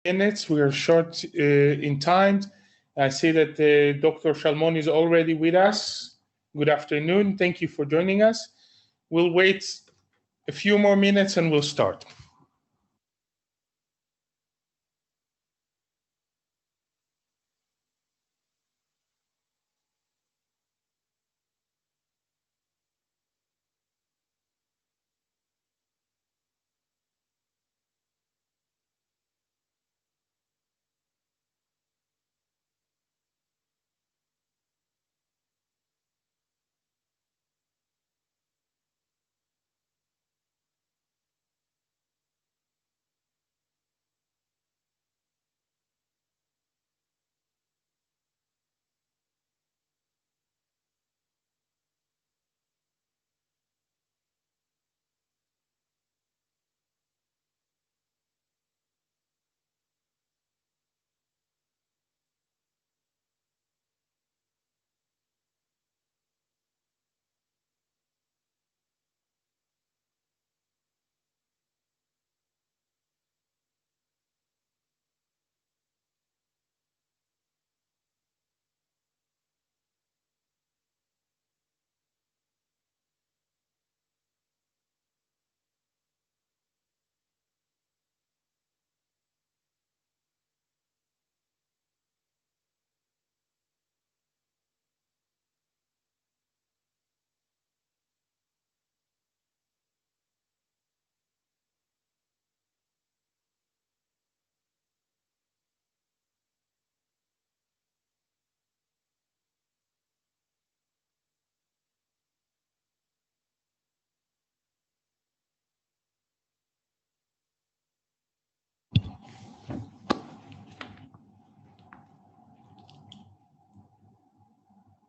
minutes. We are short in time. I see that Dr. Salmon is already with us. Good afternoon. Thank you for joining us. We'll wait a few more minutes and we'll start.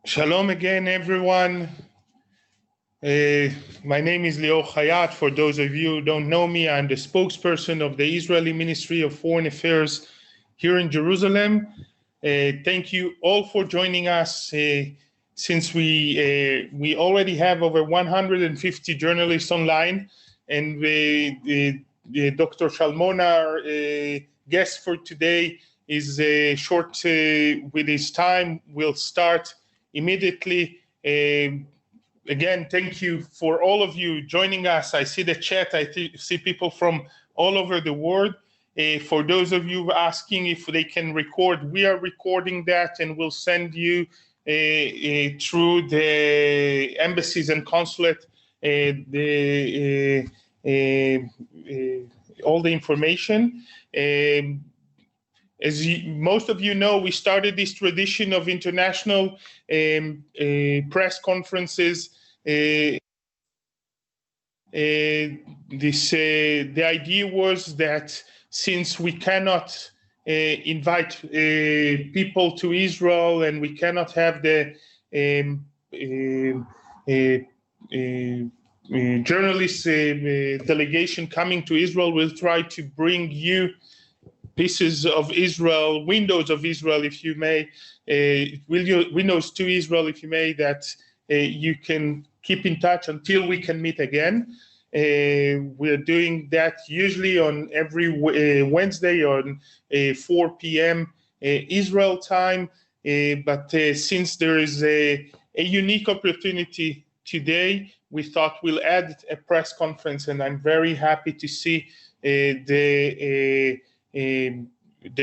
Shalom again, everyone. My name is Lior Hayat. For those of you who don't know me, I'm the spokesperson of the Israeli Ministry of Foreign Affairs here in Jerusalem. Thank you all for joining us. Since we already have over 150 journalists online, and Dr. Salmon, our guest for today, is short with his time. We'll start immediately. Again, thank you for all of you joining us. I see the chat. I see people from all over the world. For those of you asking if they can record, we are recording that and we'll send you through the embassies and consulate all the information. As most of you know, we started this tradition of international press conferences. The idea was that since we cannot invite people to Israel and we cannot have the journalist delegation coming to Israel, we'll try to bring you pieces of Israel, windows of Israel, if you may, windows to Israel, if you may, that you can keep in touch until we can meet again. We're doing that usually on every Wednesday on 4 p.m. Israel time. But since there is a unique opportunity today, we thought we'll add a press conference, and I'm very happy to see the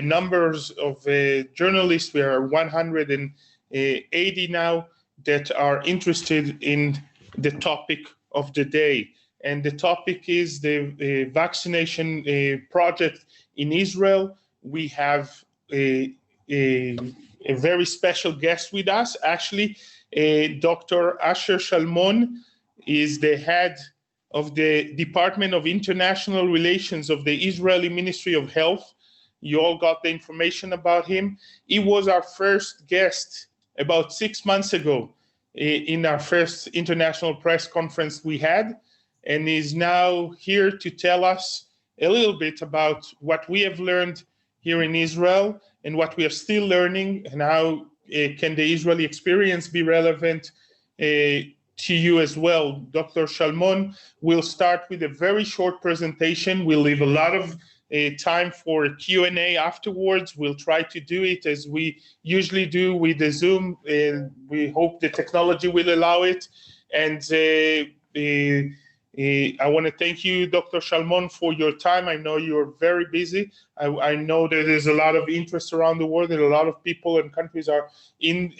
numbers of journalists. We are 180 now that are interested in the topic of the day. And the topic is the vaccination project in Israel. We have a very special guest with us. Actually, Dr. Asher Salmon is the head of the Department of International Relations of the Israeli Ministry of Health. You all got the information about him. He was our first guest about 6 months ago in our first international press conference we had, and is now here to tell us a little bit about what we have learned here in Israel and what we are still learning, and how can the Israeli experience be relevant to you as well. Dr. Salmon will start with a very short presentation. We'll leave a lot of time for a Q&A afterwards. We'll try to do it as we usually do with the Zoom. We hope the technology will allow it. And I want to thank you, Dr. Salmon, for your time. I know you're very busy. I know that there's a lot of interest around the world, and a lot of people and countries are in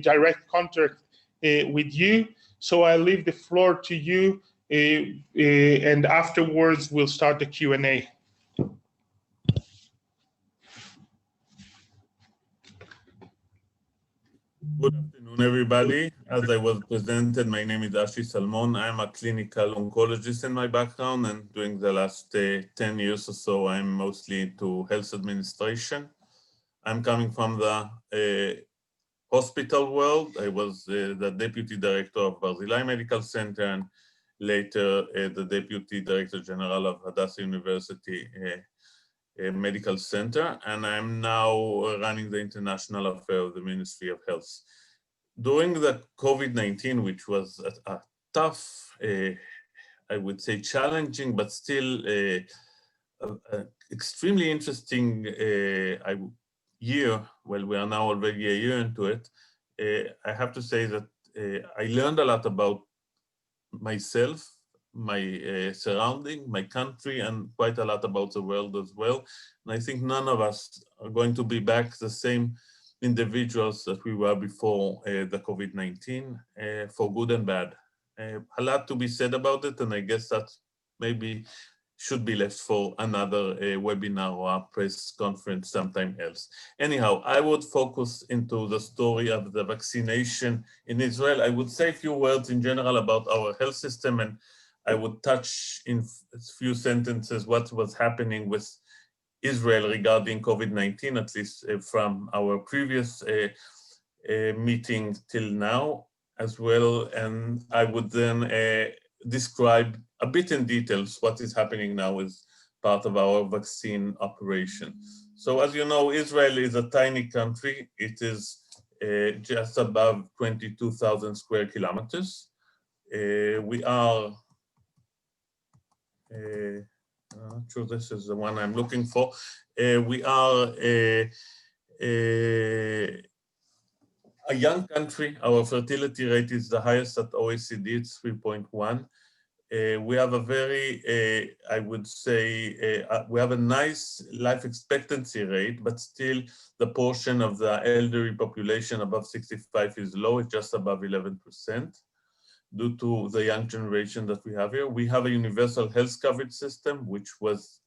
direct contact with you. So I leave the floor to you, and afterwards we'll start the Q&A. Good afternoon, everybody. As I was presented, my name is Salmon. I'm a clinical oncologist in my background, and during the last 10 years or so, I'm mostly into health administration. I'm coming from the hospital world. I was the deputy director of Barzilai Medical Center, and later the deputy director general of Hadassah University Medical Center, and I'm now running the international affairs of the Ministry of Health. During the COVID-19, which was a tough, I would say challenging, but still extremely interesting year, well, we are now already a year into it, I have to say that I learned a lot about myself, my surrounding, my country, and quite a lot about the world as well. And I think none of us are going to be back the same individuals that we were before the COVID-19, for good and bad. A lot to be said about it, and I guess that maybe should be left for another webinar or a press conference sometime else. Anyhow, I would focus into the story of the vaccination in Israel. I would say a few words in general about our health system, and I would touch in a few sentences what was happening with Israel regarding COVID-19, at least from our previous meeting till now as well. And I would then describe a bit in details what is happening now as part of our vaccine operation. So as you know, Israel is a tiny country. It is just above 22,000 square kilometers. We are, I'm not sure this is the one I'm looking for. We are a young country. Our fertility rate is the highest at OECD, it's 3.1. We have a very, I would say, we have a nice life expectancy rate, but still the portion of the elderly population above 65 is low, it's just above 11%. Due to the young generation that we have here. We have a universal health coverage system, which was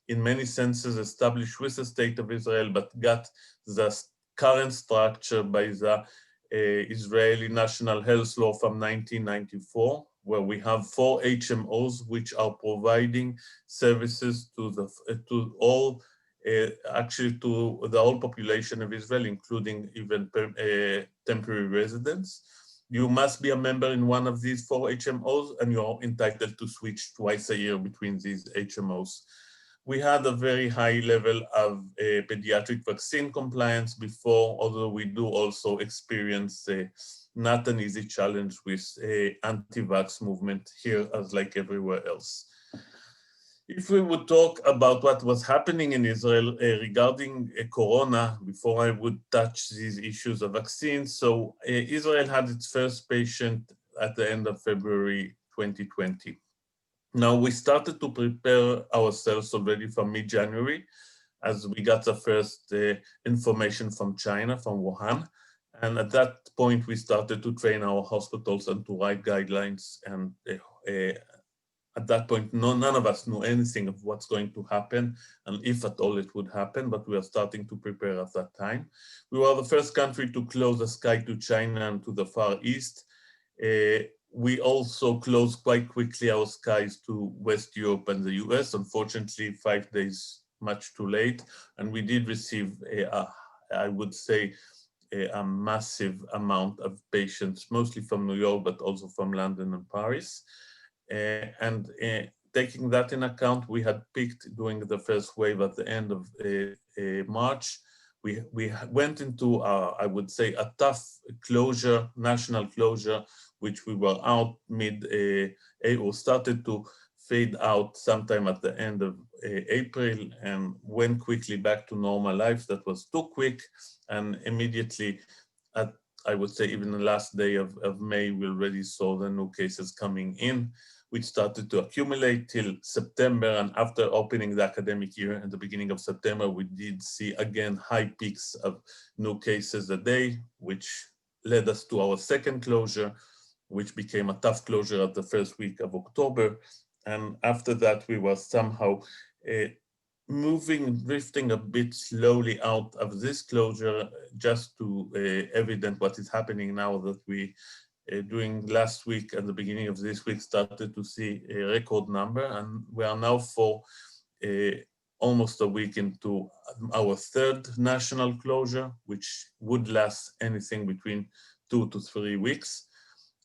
in many senses established with the state of Israel, but got the current structure by the Israeli National Health Law from 1994, where we have 4 HMOs which are providing services to the whole population of Israel, including even temporary residents. You must be a member in one of these 4 HMOs, and you're entitled to switch twice a year between these HMOs. We had a very high level of pediatric vaccine compliance before, although we do also experience not an easy challenge with anti-vax movement here as like everywhere else. If we would talk about what was happening in Israel regarding Corona, before I would touch these issues of vaccines. So Israel had its first patient at the end of February 2020. Now we started to prepare ourselves already from mid-January as we got the first information from China, from Wuhan. And at that point, we started to train our hospitals and to write guidelines. And at that point, none of us knew anything of what's going to happen and if at all it would happen, but we were starting to prepare at that time. We were the first country to close the sky to China and to the Far East. We also closed quite quickly our skies to West Europe and the US, unfortunately 5 days much too late. And we did receive, I would say, a massive amount of patients, mostly from New York, but also from London and Paris. Taking that in account, we had peaked during the first wave at the end of March. We went into, I would say, a tough closure, national closure, which we were out or started to fade out sometime at the end of April and went quickly back to normal life. That was too quick, and immediately at, I would say, even the last day of May, we already saw the new cases coming in, which started to accumulate till September. And after opening the academic year at the beginning of September, we did see again high peaks of new cases a day, which led us to our second closure, which became a tough closure at the first week of October. And after that, we were somehow drifting a bit slowly out of this closure, just to evident what is happening now that we, during last week and the beginning of this week, started to see a record number. And we are now for almost a week into our third national closure, which would last anything between 2 to 3 weeks.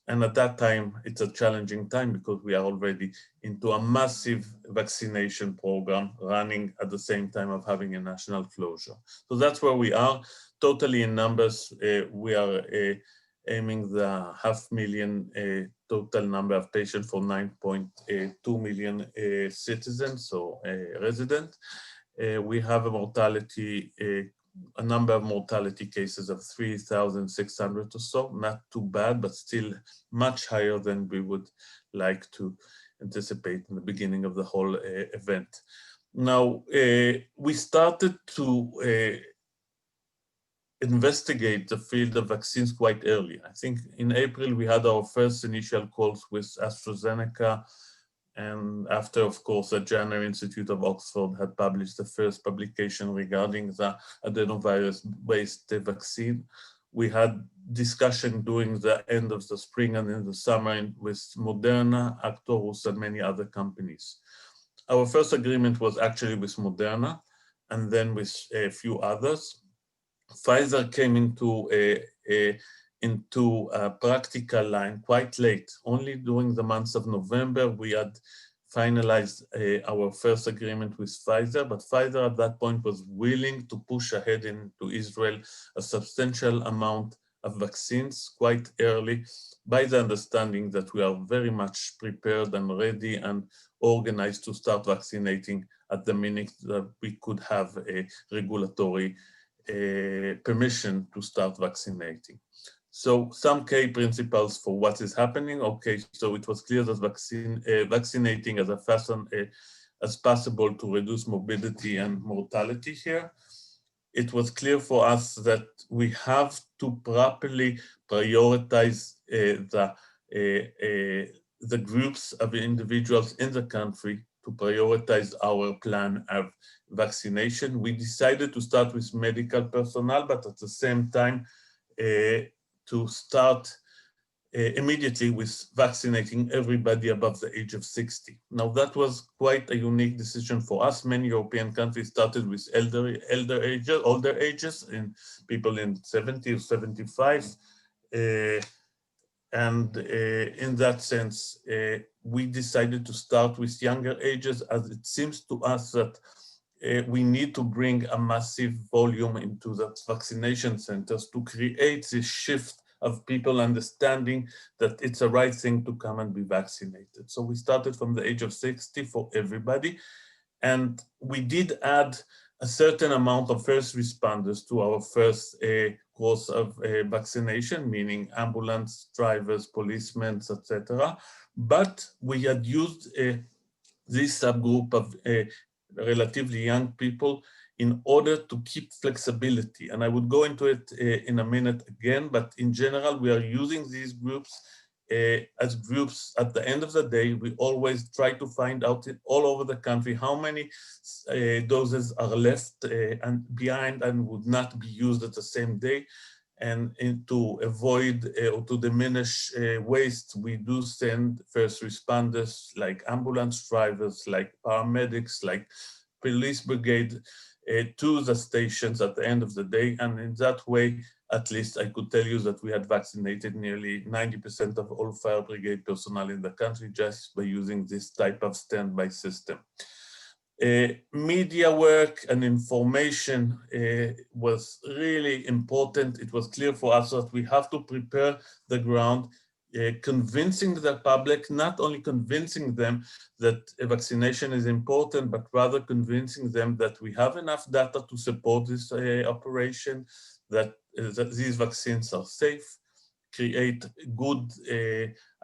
And at that time, it's a challenging time because we are already into a massive vaccination program running at the same time of having a national closure. So that's where we are. Totally in numbers, we are aiming the 500,000 total number of patients for 9.2 million citizens, so residents. We have a mortality, a number of mortality cases of 3,600 or so, not too bad, but still much higher than we would like to anticipate in the beginning of the whole event. Now, we started to investigate the field of vaccines quite early. I think in April, we had our first initial calls with AstraZeneca. And after, of course, the Jenner Institute of Oxford had published the first publication regarding the adenovirus-based vaccine, we had discussion during the end of the spring and in the summer with Moderna, Actorus, and many other companies. Our first agreement was actually with Moderna, and then with a few others. Pfizer came into a practical line quite late. Only during the months of November, we had finalized our first agreement with Pfizer, but Pfizer at that point was willing to push ahead into Israel a substantial amount of vaccines quite early, by the understanding that we are very much prepared and ready and organized to start vaccinating at the minute that we could have a regulatory permission to start vaccinating. So some key principles for what is happening. Okay, so it was clear that vaccinating as fast as possible to reduce morbidity and mortality here. It was clear for us that we have to properly prioritize the groups of individuals in the country to prioritize our plan of vaccination. We decided to start with medical personnel, but at the same time, to start immediately with vaccinating everybody above the age of 60. Now that was quite a unique decision for us. Many European countries started with older ages, in people in 70 or 75. And in that sense, we decided to start with younger ages, as it seems to us that we need to bring a massive volume into the vaccination centers to create this shift of people understanding that it's the right thing to come and be vaccinated. So we started from the age of 60 for everybody. And we did add a certain amount of first responders to our first course of vaccination, meaning ambulance drivers, policemen, etc. But we had used this subgroup of relatively young people in order to keep flexibility. And I would go into it in a minute again, but in general, we are using these groups as groups. At the end of the day, we always try to find out all over the country how many doses are left and behind and would not be used at the same day. And to avoid or to diminish waste, we do send first responders like ambulance drivers, like paramedics, like police brigade to the stations at the end of the day. And in that way, at least I could tell you that we had vaccinated nearly 90% of all fire brigade personnel in the country just by using this type of standby system. Media work and information was really important. It was clear for us that we have to prepare the ground convincing the public, not only convincing them that a vaccination is important, but rather convincing them that we have enough data to support this operation, that these vaccines are safe, create good,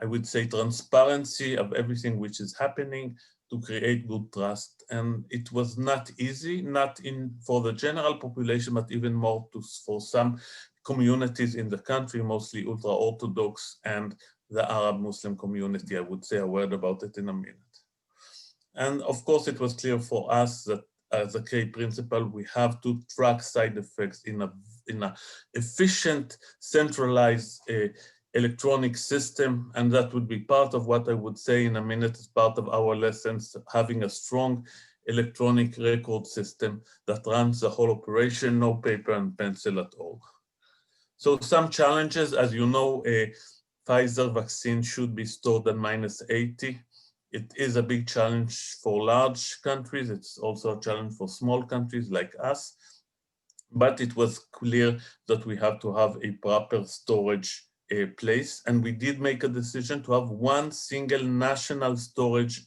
I would say, transparency of everything which is happening, to create good trust. And it was not easy, not for the general population, but even more for some communities in the country, mostly ultra-Orthodox and the Arab Muslim community. I would say a word about it in a minute. And of course, it was clear for us that as a key principle, we have to track side effects in a efficient, centralized electronic system, and that would be part of what I would say in a minute as part of our lessons, having a strong electronic record system that runs the whole operation, no paper and pencil at all. So some challenges, as you know, a Pfizer vaccine should be stored at -80. It is a big challenge for large countries. It's also a challenge for small countries like us. But it was clear that we have to have a proper storage place. And we did make a decision to have one single national storage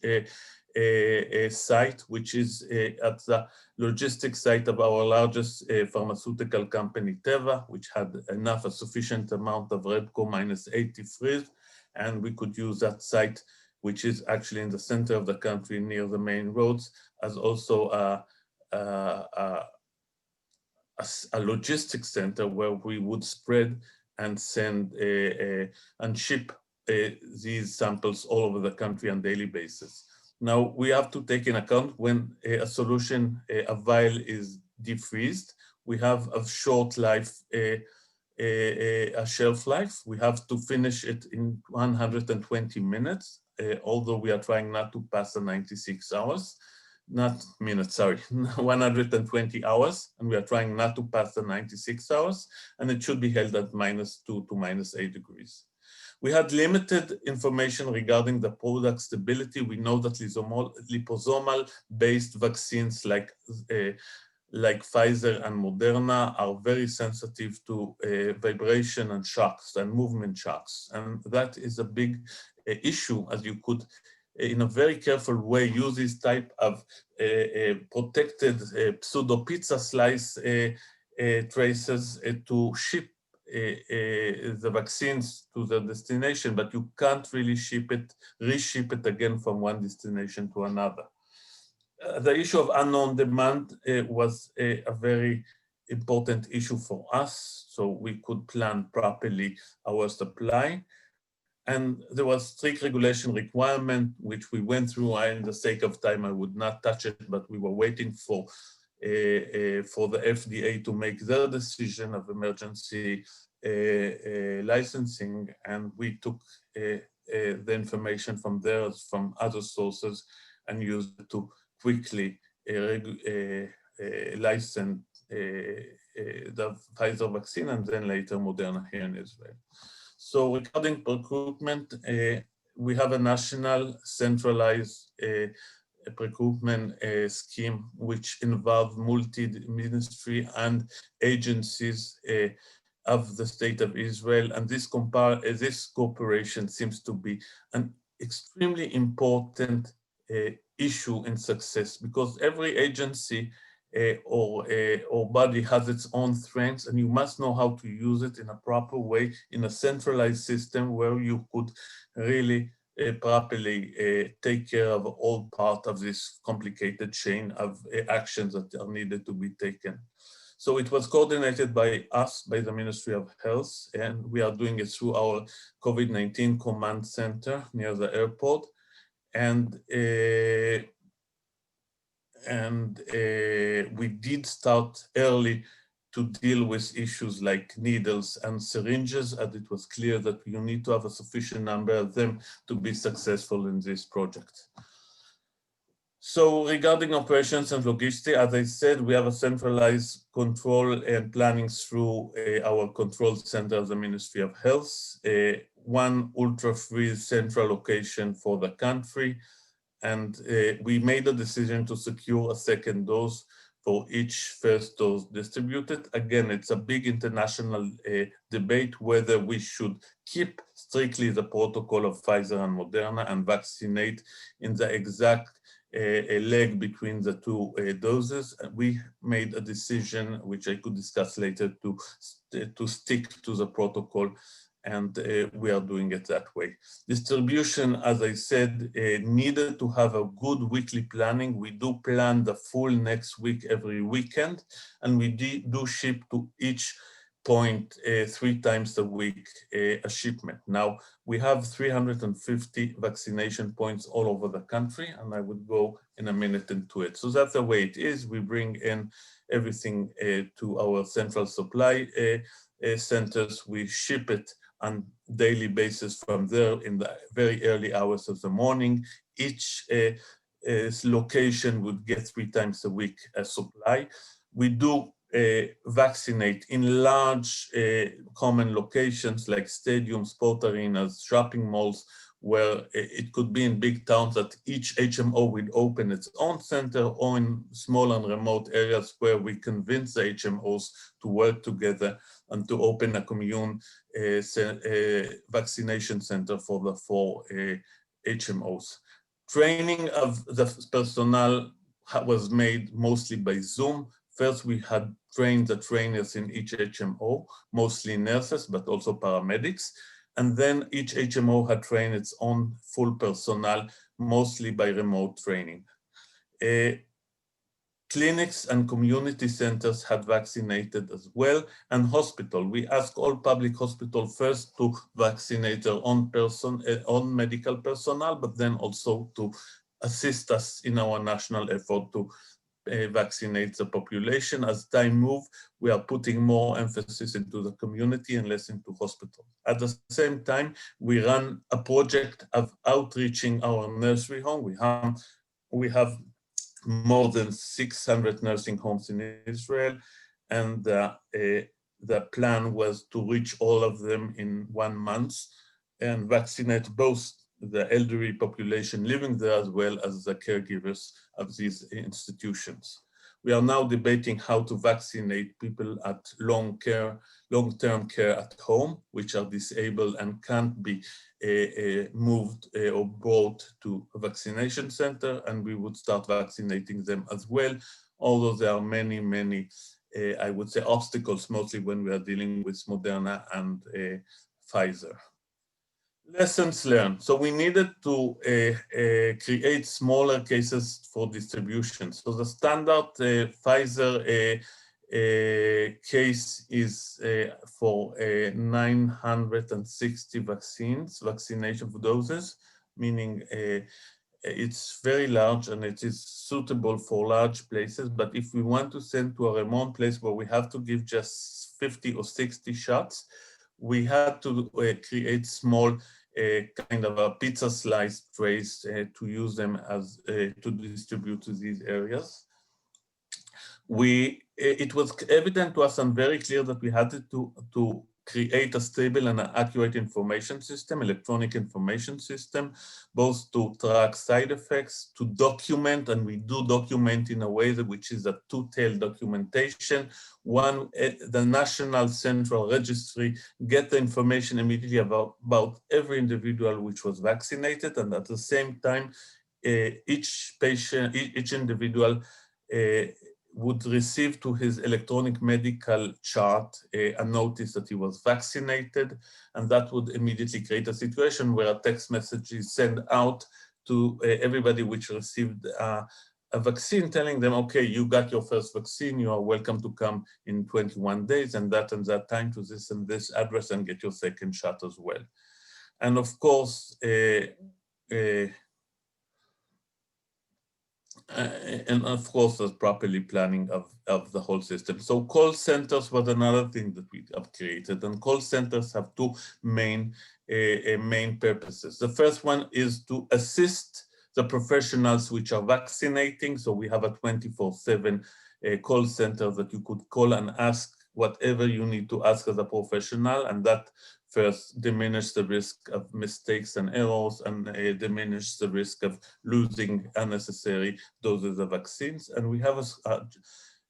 site, which is at the logistics site of our largest pharmaceutical company, Teva, which had a sufficient amount of Redco -80 freeze. And we could use that site, which is actually in the center of the country near the main roads, as also a logistics center where we would spread and send and ship these samples all over the country on a daily basis. Now, we have to take in account when a solution, a vial is defreezed, we have a short life, a shelf life. We have to finish it in 120 minutes, although we are trying not to pass the 96 hours. Not minutes, sorry, 120 hours, and we are trying not to pass the 96 hours, and it should be held at -2 to -8 degrees. We had limited information regarding the product stability. We know that liposomal-based vaccines like Pfizer and Moderna are very sensitive to vibration and shocks and movement shocks, and that is a big issue, as you could in a very careful way use this type of protected pseudo pizza slice traces to ship the vaccines to the destination, but you can't really reship it again from one destination to another. The issue of unknown demand was a very important issue for us, so we could plan properly our supply. And there was strict regulation requirement, which we went through. In the sake of time, I would not touch it, but we were waiting for the FDA to make their decision of emergency licensing, and we took the information from there, from other sources, and used it to quickly license the Pfizer vaccine and then later Moderna here in Israel. So regarding procurement, we have a national centralized procurement scheme which involves multi-ministry and agencies of the state of Israel. And this cooperation seems to be an extremely important issue in success, because every agency or body has its own strengths, and you must know how to use it in a proper way in a centralized system where you could really properly take care of all part of this complicated chain of actions that are needed to be taken. So it was coordinated by us, by the Ministry of Health, and we are doing it through our COVID-19 command center near the airport. And we did start early to deal with issues like needles and syringes, and it was clear that you need to have a sufficient number of them to be successful in this project. So regarding operations and logistics, as I said, we have a centralized control and planning through our control center of the Ministry of Health, one ultra-free central location for the country. And we made a decision to secure a second dose for each first dose distributed. Again, it's a big international debate whether we should keep strictly the protocol of Pfizer and Moderna and vaccinate in the exact leg between the two doses. We made a decision, which I could discuss later, to stick to the protocol, and we are doing it that way. Distribution, as I said, needed to have a good weekly planning. We do plan the full next week every weekend, and we do ship to each point 3 times a week a shipment. Now, we have 350 vaccination points all over the country, and I would go in a minute into it. So that's the way it is. We bring in everything to our central supply centers. We ship it on daily basis from there in the very early hours of the morning. Each location would get 3 times a week a supply. We do vaccinate in large common locations like stadiums, sport arenas, shopping malls, where it could be in big towns that each HMO would open its own center, or in small and remote areas where we convince the HMOs to work together and to open a commune vaccination center for the 4 HMOs. Training of the personnel was made mostly by Zoom. First, we had trained the trainers in each HMO, mostly nurses, but also paramedics. And then each HMO had trained its own full personnel, mostly by remote training. Clinics and community centers had vaccinated as well, and hospital. We asked all public hospitals first to vaccinate their own medical personnel, but then also to assist us in our national effort to vaccinate the population. As time moves, we are putting more emphasis into the community and less into hospital. At the same time, we run a project of outreaching our nursery home. We have more than 600 nursing homes in Israel, and the plan was to reach all of them in 1 month and vaccinate both the elderly population living there as well as the caregivers of these institutions. We are now debating how to vaccinate people at long-term care at home, which are disabled and can't be moved or brought to a vaccination center, and we would start vaccinating them as well, although there are many, I would say, obstacles, mostly when we are dealing with Moderna and Pfizer. Lessons learned. So we needed to create smaller cases for distribution. So the standard Pfizer case is for 960 vaccination doses, meaning it's very large and it is suitable for large places. But if we want to send to a remote place where we have to give just 50 or 60 shots, we had to create small kind of a pizza slice trays to use them as to distribute to these areas. It was evident to us and very clear that we had to create a stable and accurate information system, electronic information system, both to track side effects, to document, and we do document in a way that which is a two-tailed documentation. One, the National Central Registry get the information immediately about every individual which was vaccinated, and at the same time, each patient, each individual would receive to his electronic medical chart a notice that he was vaccinated, and that would immediately create a situation where a text message is sent out to everybody which received a vaccine, telling them, okay, you got your first vaccine, you are welcome to come in 21 days and that time to this and this address and get your second shot as well. And of course, the properly planning of the whole system. So call centers was another thing that we have created, and call centers have 2 main purposes. The first one is to assist the professionals which are vaccinating. So we have a 24/7 call center that you could call and ask whatever you need to ask as a professional, and that first diminish the risk of mistakes and errors, and diminish the risk of losing unnecessary doses of vaccines. And we have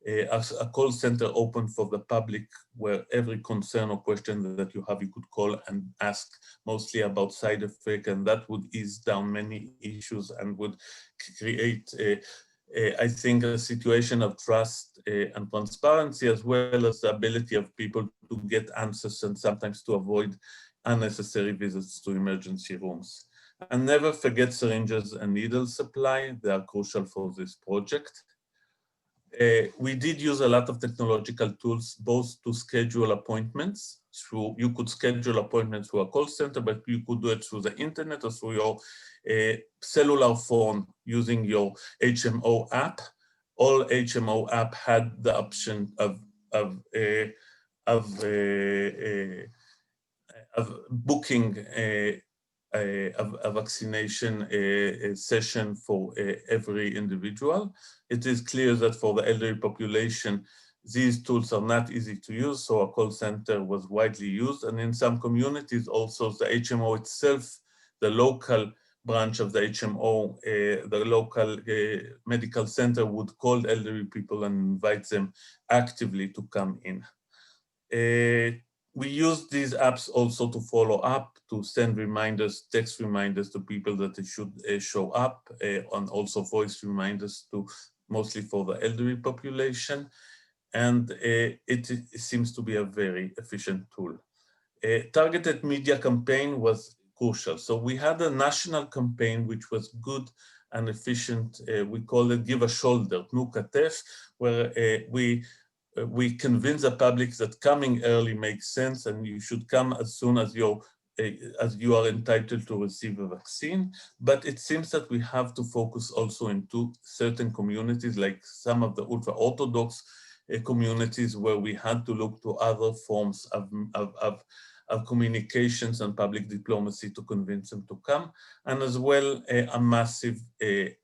a call center open for the public, where every concern or question that you have, you could call and ask, mostly about side effects, and that would ease down many issues and would create, I think, a situation of trust and transparency, as well as the ability of people to get answers and sometimes to avoid unnecessary visits to emergency rooms. And never forget syringes and needle supply. They are crucial for this project. We did use a lot of technological tools, both to schedule appointments through, you could schedule appointments through a call center, but you could do it through the internet or through your cellular phone using your HMO app. All HMO app had the option of booking a vaccination session for every individual. It is clear that for the elderly population, these tools are not easy to use, so a call center was widely used. And in some communities also, the HMO itself, the local branch of the HMO, the local medical center would call elderly people and invite them actively to come in. We use these apps also to follow up, to send reminders, text reminders to people that they should show up, and also voice reminders to mostly for the elderly population. And it seems to be a very efficient tool. Targeted media campaign was crucial. So we had a national campaign which was good and efficient. We call it Give a Shoulder, Tnu Katef, where we convince the public that coming early makes sense and you should come as soon as you are entitled to receive a vaccine. But it seems that we have to focus also into certain communities, like some of the ultra-Orthodox communities, where we had to look to other forms of communications and public diplomacy to convince them to come, and as well a massive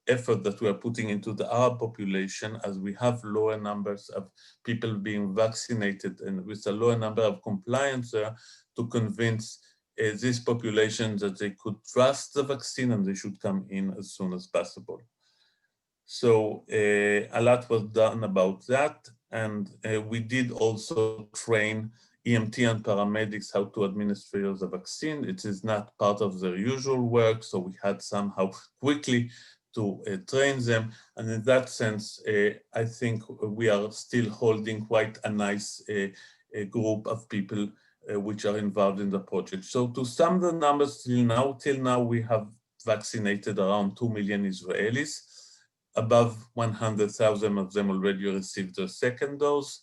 effort that we are putting into the Arab population, as we have lower numbers of people being vaccinated and with a lower number of compliance to convince this population that they could trust the vaccine and they should come in as soon as possible. So a lot was done about that, and we did also train EMT and paramedics how to administer the vaccine. It is not part of their usual work, so we had somehow quickly to train them. And in that sense, I think we are still holding quite a nice group of people which are involved in the project. So to sum the numbers till now we have vaccinated around 2 million Israelis. Above 100,000 of them already received their second dose.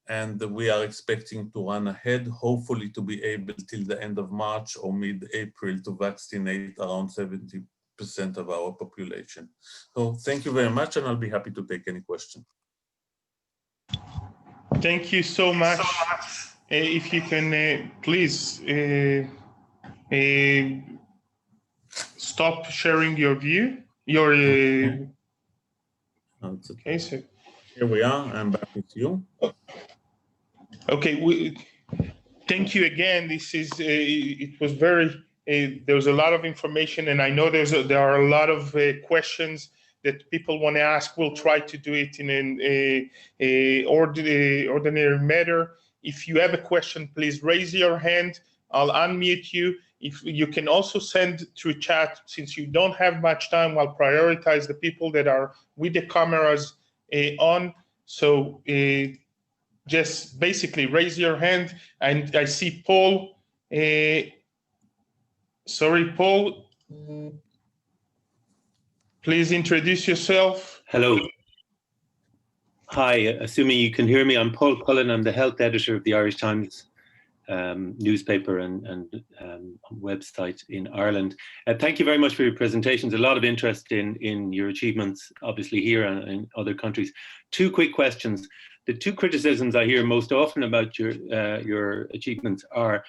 And we are expecting to run ahead, hopefully to be able till the end of March or mid-April to vaccinate around 70% of our population. So thank you very much, and I'll be happy to take any question. Thank you so much. If you can please stop sharing your view, your okay, so here we are. I'm back with you. Okay, thank you again. This is it was very there was a lot of information, and I know there are a lot of questions that people want to ask. We'll try to do it in an ordinary manner. If you have a question, please raise your hand. I'll unmute you. If you can also send through chat, since you don't have much time, I'll prioritize the people that are with the cameras on. So just basically raise your hand. And I see Paul. Sorry, Paul. Please introduce yourself. Hello. Hi, assuming you can hear me, I'm Paul Cullen. I'm the health editor of the Irish Times newspaper and website in Ireland. Thank you very much for your presentations. A lot of interest in your achievements, obviously here and in other countries. Two quick questions. The two criticisms I hear most often about your achievements are,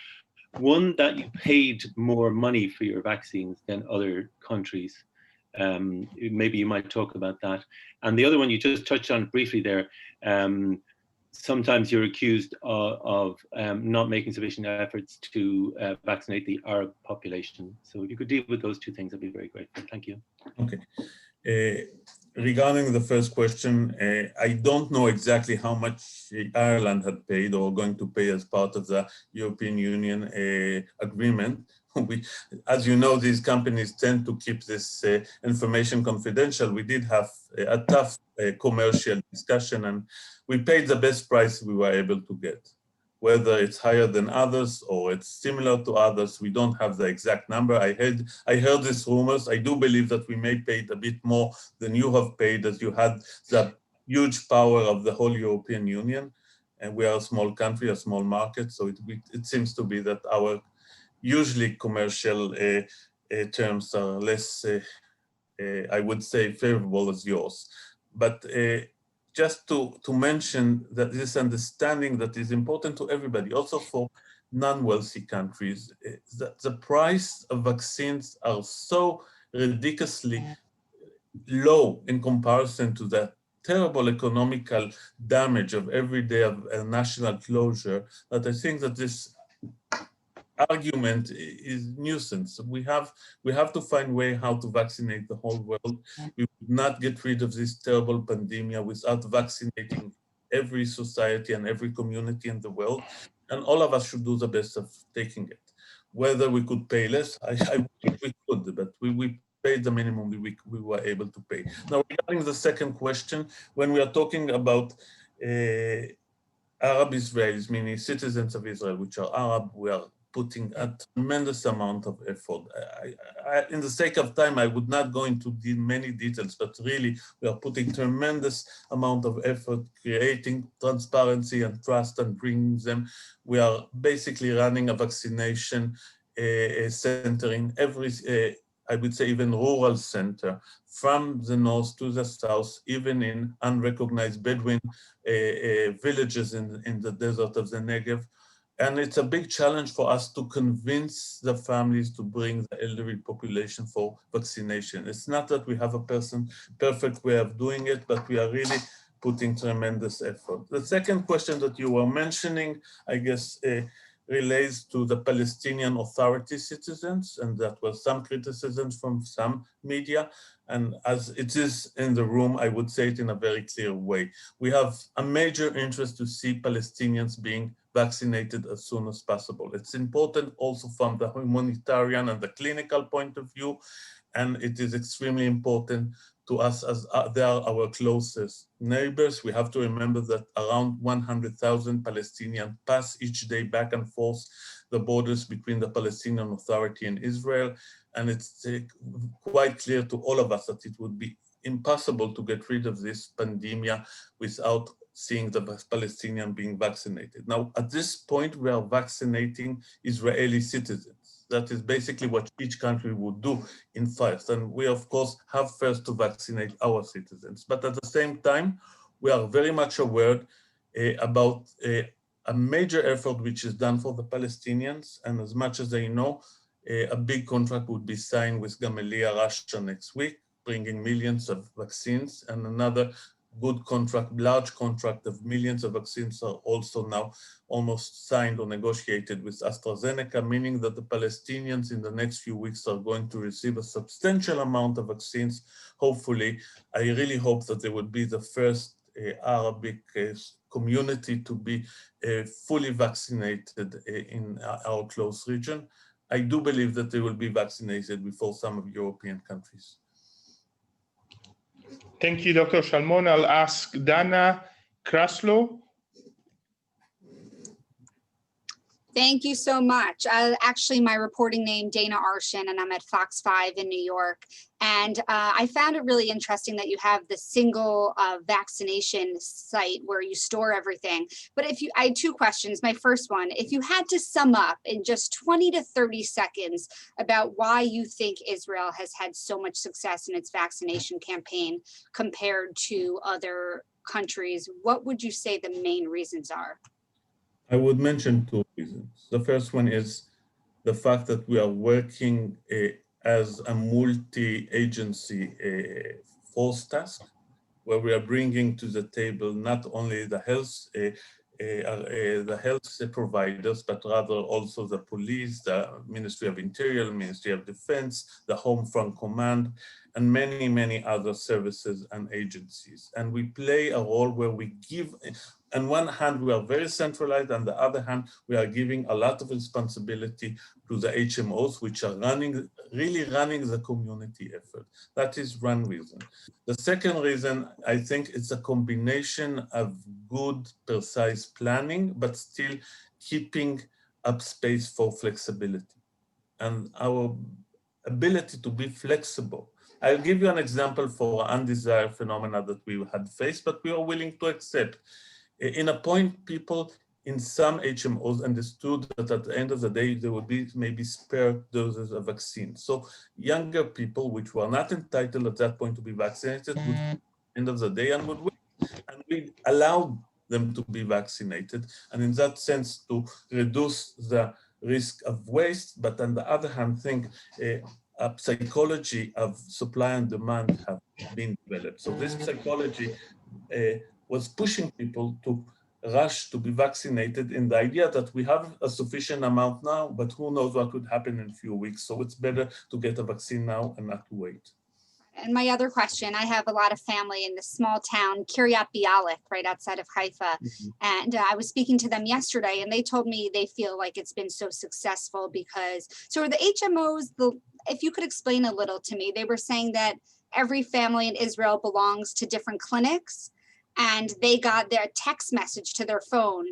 one, that you paid more money for your vaccines than other countries. Maybe you might talk about that. And the other one you just touched on briefly there, sometimes you're accused of not making sufficient efforts to vaccinate the Arab population. So if you could deal with those two things, I'd be very grateful. Thank you. Okay. Regarding the first question, I don't know exactly how much Ireland had paid or going to pay as part of the European Union agreement. As you know, these companies tend to keep this information confidential. We did have a tough commercial discussion, and we paid the best price we were able to get. Whether it's higher than others or it's similar to others, we don't have the exact number. I heard these rumors. I do believe that we may pay a bit more than you have paid, as you had the huge power of the whole European Union. And we are a small country, a small market. So it seems to be that our usually commercial terms are less, I would say, favorable as yours. But just to mention that this understanding that is important to everybody, also for non-wealthy countries, that the price of vaccines are so ridiculously low in comparison to the terrible economical damage of every day of a national closure, that I think that this argument is nuisance. We have to find a way how to vaccinate the whole world. We would not get rid of this terrible pandemic without vaccinating every society and every community in the world. And all of us should do the best of taking it. Whether we could pay less, I think we could, but we paid the minimum we were able to pay. Now, regarding the second question, when we are talking about Arab Israelis, meaning citizens of Israel, which are Arab, we are putting a tremendous amount of effort. In the sake of time, I would not go into many details, but really we are putting tremendous amount of effort, creating transparency and trust and bringing them. We are basically running a vaccination center in every, I would say even rural center, from the north to the south, even in unrecognized Bedouin villages in the desert of the Negev. And it's a big challenge for us to convince the families to bring the elderly population for vaccination. It's not that we have a perfect way of doing it, but we are really putting tremendous effort. The second question that you were mentioning, I guess, relates to the Palestinian Authority citizens, and that was some criticism from some media. And as it is in the room, I would say it in a very clear way. We have a major interest to see Palestinians being vaccinated as soon as possible. It's important also from the humanitarian and the clinical point of view, and it is extremely important to us as they are our closest neighbors. We have to remember that around 100,000 Palestinians pass each day back and forth the borders between the Palestinian Authority and Israel. And it's quite clear to all of us that it would be impossible to get rid of this pandemic without seeing the Palestinians being vaccinated. Now, at this point, we are vaccinating Israeli citizens. That is basically what each country would do in first. And we, of course, have first to vaccinate our citizens. But at the same time, we are very much aware about a major effort which is done for the Palestinians. And as much as I know, a big contract would be signed with Gamaleya Russia next week, bringing millions of vaccines, and another good contract, large contract of millions of vaccines are also now almost signed or negotiated with AstraZeneca, meaning that the Palestinians in the next few weeks are going to receive a substantial amount of vaccines. Hopefully, I really hope that they would be the first Arabic community to be fully vaccinated in our close region. I do believe that they will be vaccinated before some of European countries. Thank you, Dr. Salmon. I'll ask Dana Kraslow. Thank you so much. Actually, my reporting name, Dana Arshin, and I'm at Fox 5 in New York. And I found it really interesting that you have the single vaccination site where you store everything. But I had two questions. My first one, if you had to sum up in just 20 to 30 seconds about why you think Israel has had so much success in its vaccination campaign compared to other countries, what would you say the main reasons are? I would mention two reasons. The first one is the fact that we are working as a multi-agency force task, where we are bringing to the table not only the health providers, but rather also the police, the Ministry of Interior, Ministry of Defense, the Home Front Command, and many, many other services and agencies. And we play a role where we give, on one hand, we are very centralized, on the other hand, we are giving a lot of responsibility to the HMOs, which are really running the community effort. That is one reason. The second reason, I think it's a combination of good, precise planning, but still keeping up space for flexibility. And our ability to be flexible. I'll give you an example for undesired phenomena that we had faced, but we are willing to accept. In a point, people in some HMOs understood that at the end of the day, there would be maybe spare doses of vaccine. So younger people, which were not entitled at that point to be vaccinated, would at the end of the day and would wait. And we allowed them to be vaccinated. And in that sense, to reduce the risk of waste, but on the other hand, think a psychology of supply and demand have been developed. So this psychology was pushing people to rush to be vaccinated in the idea that we have a sufficient amount now, but who knows what could happen in a few weeks. So it's better to get a vaccine now and not to wait. And my other question, I have a lot of family in this small town, Kiryat Bialik, right outside of Haifa. And I was speaking to them yesterday and they told me they feel like it's been so successful because, so are the HMOs, if you could explain a little to me, they were saying that every family in Israel belongs to different clinics and they got their text message to their phone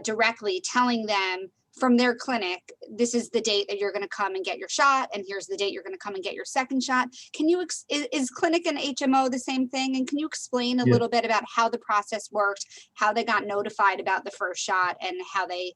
directly telling them from their clinic, this is the date that you're going to come and get your shot, and here's the date you're going to come and get your second shot. Can you, is clinic and HMO the same thing? And can you explain a little bit about how the process worked, how they got notified about the first shot, and how they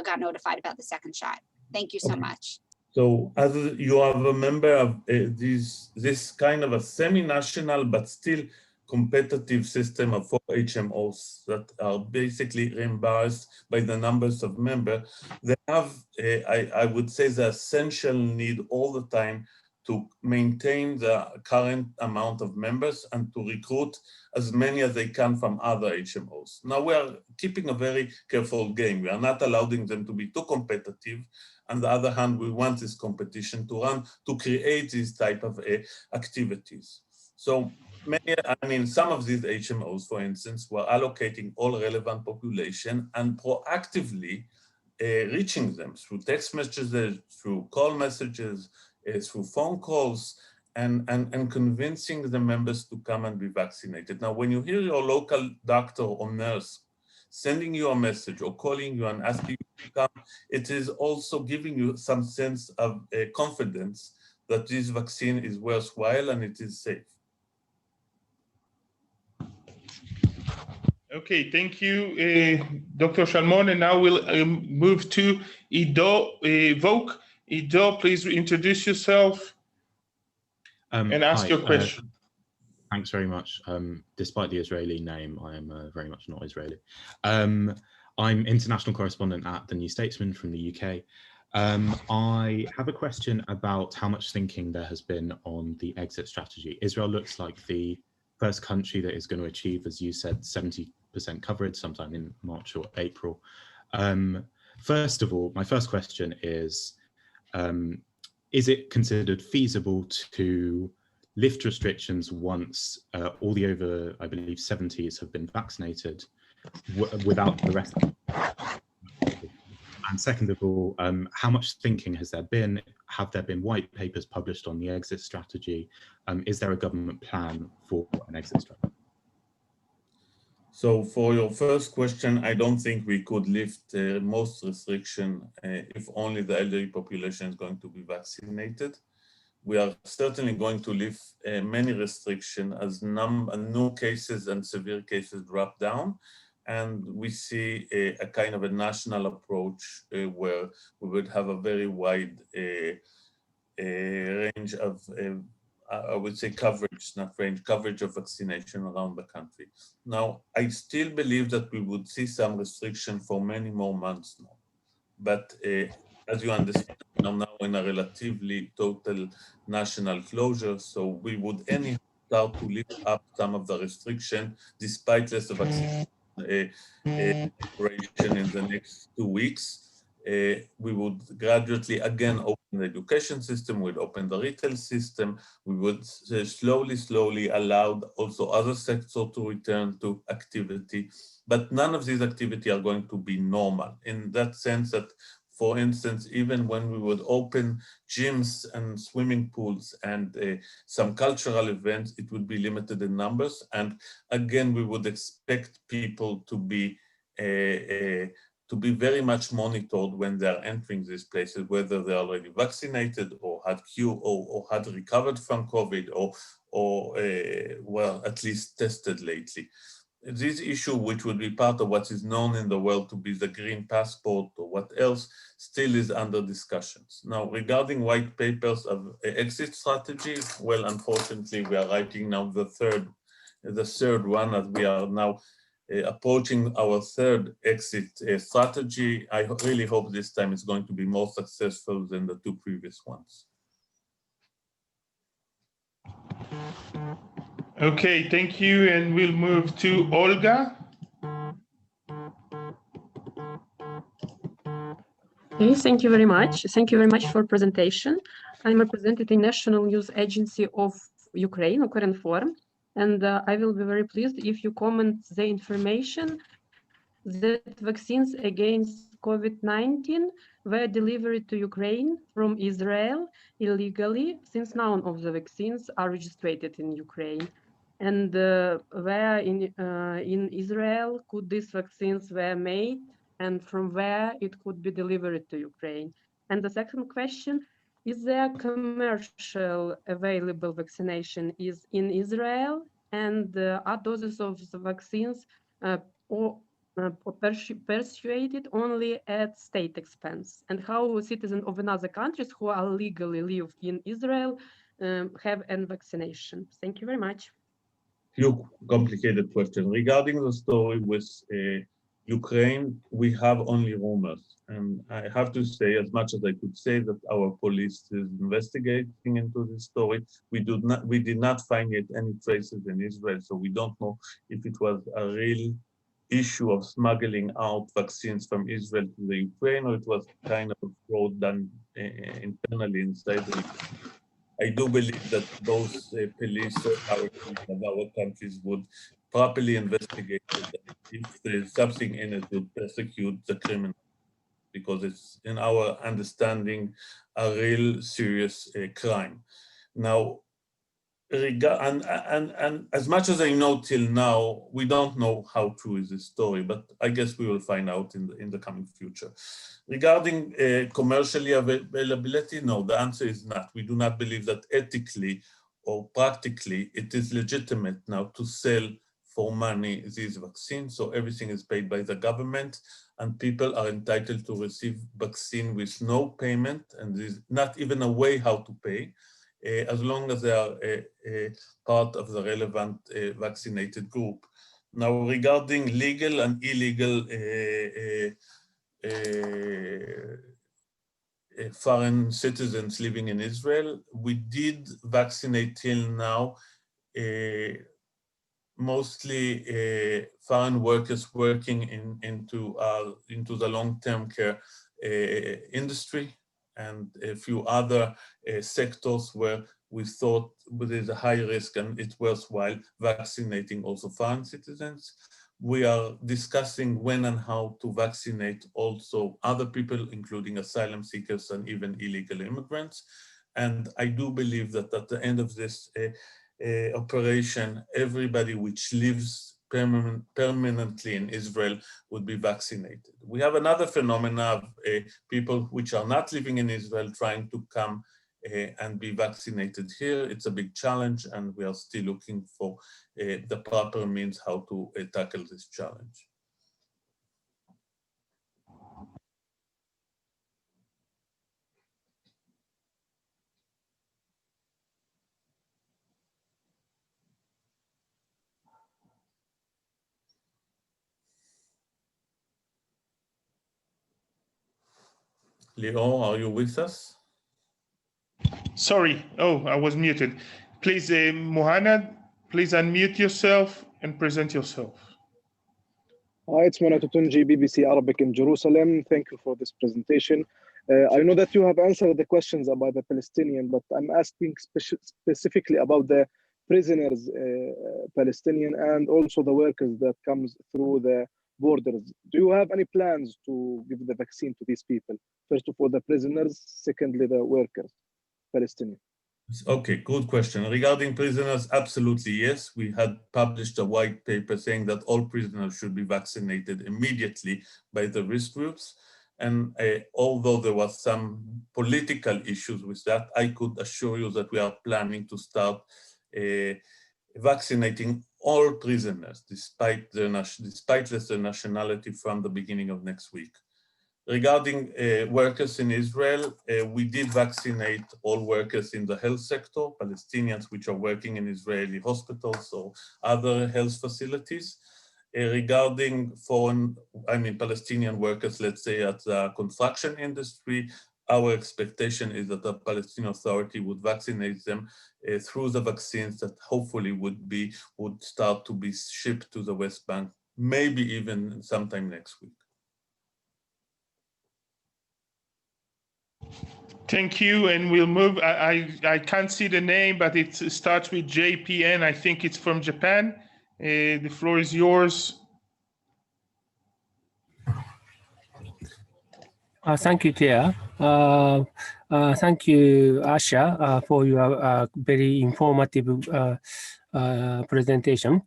got notified about the second shot? Thank you so much. So as you are a member of this kind of a semi-national, but still competitive system of 4 HMOs that are basically reimbursed by the numbers of members, they have, I would say, the essential need all the time to maintain the current amount of members and to recruit as many as they can from other HMOs. Now we are keeping a very careful game. We are not allowing them to be too competitive. On the other hand, we want this competition to run, to create these type of activities. So some of these HMOs, for instance, were allocating all relevant population and proactively reaching them through text messages, through call messages, through phone calls, and convincing the members to come and be vaccinated. Now, when you hear your local doctor or nurse sending you a message or calling you and asking you to come, it is also giving you some sense of confidence that this vaccine is worthwhile and it is safe. Okay, thank you, Dr. Salmon. And now we'll move to Ido Vok. Ido, please introduce yourself and ask your question. Thanks very much. Despite the Israeli name, I am very much not Israeli. I'm international correspondent at The New Statesman from the UK. I have a question about how much thinking there has been on the exit strategy. Israel looks like the first country that is going to achieve, as you said, 70% coverage sometime in March or April. First of all, my first question is it considered feasible to lift restrictions once all the over, I believe, 70s have been vaccinated without the rest? And second of all, how much thinking has there been? Have there been white papers published on the exit strategy? Is there a government plan for an exit strategy? So for your first question, I don't think we could lift most restriction if only the elderly population is going to be vaccinated. We are certainly going to lift many restrictions as new cases and severe cases drop down. And we see a kind of a national approach where we would have a very wide range of, I would say coverage, not range, coverage of vaccination around the country. Now, I still believe that we would see some restriction for many more months now. But as you understand, I'm now in a relatively total national closure, so we would anyhow start to lift up some of the restriction despite less of vaccination operation in the next 2 weeks. We would gradually again open the education system, we'd open the retail system, we would slowly allow also other sectors to return to activity, but none of these activities are going to be normal in that sense that, for instance, even when we would open gyms and swimming pools and some cultural events, it would be limited in numbers. And again, we would expect people to be very much monitored when they're entering these places, whether they're already vaccinated or had or had recovered from COVID or well, at least tested lately. This issue, which would be part of what is known in the world to be the green passport or what else, still is under discussions. Now, regarding white papers of exit strategy, well, unfortunately, we are writing now the third one, as we are now approaching our third exit strategy. I really hope this time it's going to be more successful than the two previous ones. Okay, thank you. And we'll move to Olga. Okay, thank you very much. Thank you very much for presentation. I'm representing the National News Agency of Ukraine, Ukrinform, and I will be very pleased if you comment the information that vaccines against COVID-19 were delivered to Ukraine from Israel illegally, since none of the vaccines are registered in Ukraine. And where in Israel could these vaccines were made, and from where it could be delivered to Ukraine? And the second question, is there commercial available vaccination is in Israel, and are doses of the vaccines persuaded only at state expense? And how citizens of another countries who are legally live in Israel have a vaccination? Thank you very much. Few complicated questions. Regarding the story with Ukraine, we have only rumors. And I have to say, as much as I could say that our police is investigating into this story, we did not find yet any traces in Israel. So we don't know if it was a real issue of smuggling out vaccines from Israel to the Ukraine, or it was kind of a fraud done internally inside the Ukraine. I do believe that those police authorities of our countries would properly investigate it. If there's something in it, would persecute the criminal, because it's, in our understanding, a real serious crime. Now, and as much as I know till now, we don't know how true is this story, but I guess we will find out in the coming future. Regarding commercially availability, no, the answer is not. We do not believe that ethically or practically it is legitimate now to sell for money these vaccines. So everything is paid by the government, and people are entitled to receive vaccine with no payment, and there's not even a way how to pay, as long as they are part of the relevant vaccinated group. Now, regarding legal and illegal foreign citizens living in Israel, we did vaccinate till now mostly foreign workers working into the long-term care industry, and a few other sectors where we thought there's a high risk and it's worthwhile vaccinating also foreign citizens. We are discussing when and how to vaccinate also other people, including asylum seekers and even illegal immigrants. And I do believe that at the end of this operation, everybody which lives permanently in Israel would be vaccinated. We have another phenomenon of people which are not living in Israel trying to come and be vaccinated here. It's a big challenge, and we are still looking for the proper means how to tackle this challenge. Leo, are you with us? Sorry, I was muted. Please, Muhammad, please unmute yourself and present yourself. Hi, it's Monato Tunji, BBC Arabic in Jerusalem. Thank you for this presentation. I know that you have answered the questions about the Palestinian, but I'm asking specifically about the prisoners, Palestinian, and also the workers that comes through the borders. Do you have any plans to give the vaccine to these people? First of all, the prisoners, secondly, the workers, Palestinian. Okay, good question. Regarding prisoners, absolutely yes. We had published a white paper saying that all prisoners should be vaccinated immediately by the risk groups. And although there was some political issues with that, I could assure you that we are planning to start vaccinating all prisoners, despite their nationality, from the beginning of next week. Regarding workers in Israel, we did vaccinate all workers in the health sector, Palestinians which are working in Israeli hospitals or other health facilities. Regarding Palestinian workers, let's say at the construction industry, our expectation is that the Palestinian Authority would vaccinate them through the vaccines that hopefully would start to be shipped to the West Bank, maybe even sometime next week. Thank you, and we'll move. I can't see the name, but it starts with JPN. I think it's from Japan. The floor is yours. Thank you, Chair. Thank you, Asha, for your very informative presentation.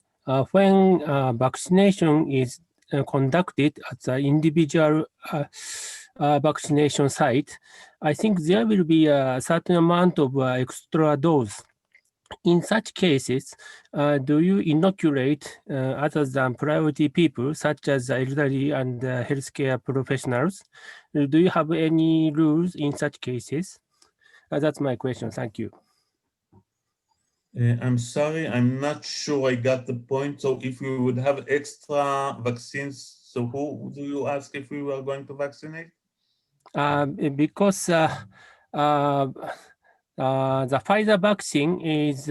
When vaccination is conducted at the individual vaccination site, I think there will be a certain amount of extra dose. In such cases, do you inoculate other than priority people, such as elderly and healthcare professionals? Do you have any rules in such cases? That's my question. Thank you. I'm sorry, I'm not sure I got the point. So if we would have extra vaccines, so who do you ask if we were going to vaccinate? Because the Pfizer vaccine is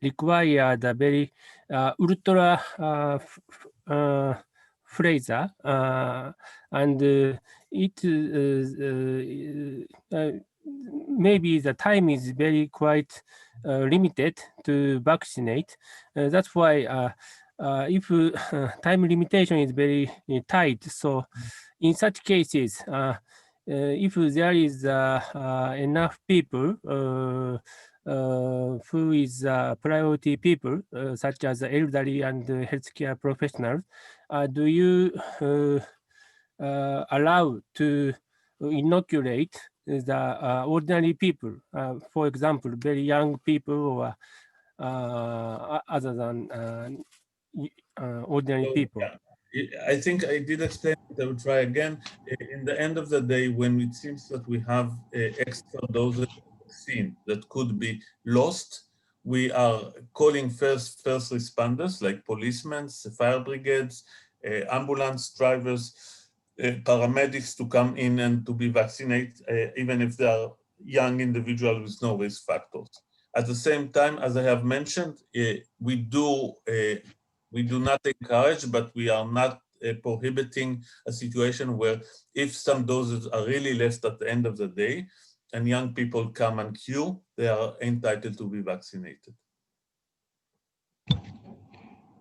required a very ultra freezer, and it maybe the time is very quite limited to vaccinate. That's why if time limitation is very tight, so in such cases, if there is enough people who is priority people, such as elderly and healthcare professionals, do you allow to inoculate the ordinary people, for example, very young people or other than ordinary people? Yeah. I think I did explain it. I will try again. In the end of the day, when it seems that we have extra doses of vaccine that could be lost, we are calling first responders like policemen, fire brigades, ambulance drivers, paramedics to come in and to be vaccinated, even if they are young individuals with no risk factors. At the same time, as I have mentioned, we do not encourage, but we are not prohibiting a situation where if some doses are really left at the end of the day and young people come and queue, they are entitled to be vaccinated.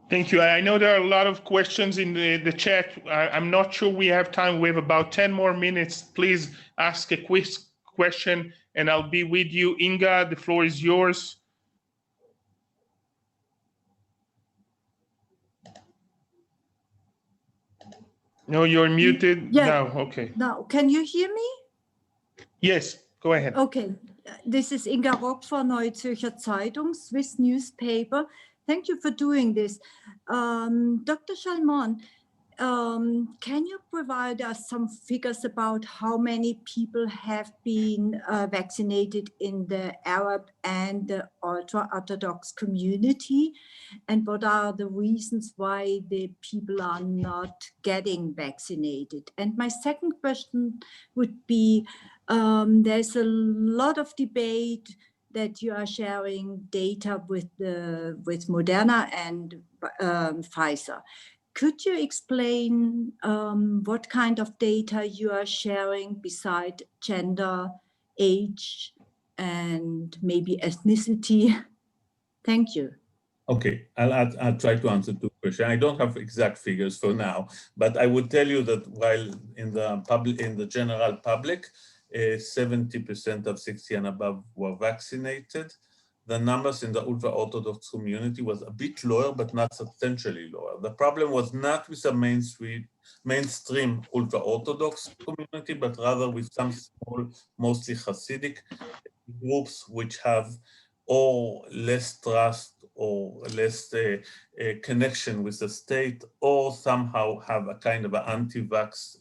Thank you. I know there are a lot of questions in the chat. I'm not sure we have time. We have about 10 more minutes. Please ask a quick question and I'll be with you. Inga, the floor is yours. No, you're muted. Yeah. No, okay. Now, can you hear me? Yes, go ahead. Okay, this is Inga Rock for Neue Zürcher Zeitung, Swiss newspaper. Thank you for doing this. Dr. Salmon, can you provide us some figures about how many people have been vaccinated in the Arab and the ultra-Orthodox community? And what are the reasons why the people are not getting vaccinated? And my second question would be, there's a lot of debate that you are sharing data with Moderna and Pfizer. Could you explain what kind of data you are sharing beside gender, age, and maybe ethnicity? Thank you. Okay, I'll try to answer two questions. I don't have exact figures for now, but I would tell you that while in the general public, 70% of 60 and above were vaccinated. The numbers in the ultra-Orthodox community was a bit lower, but not substantially lower. The problem was not with the mainstream ultra-Orthodox community, but rather with some small, mostly Hasidic groups which have or less trust or less connection with the state, or somehow have a kind of an anti-vax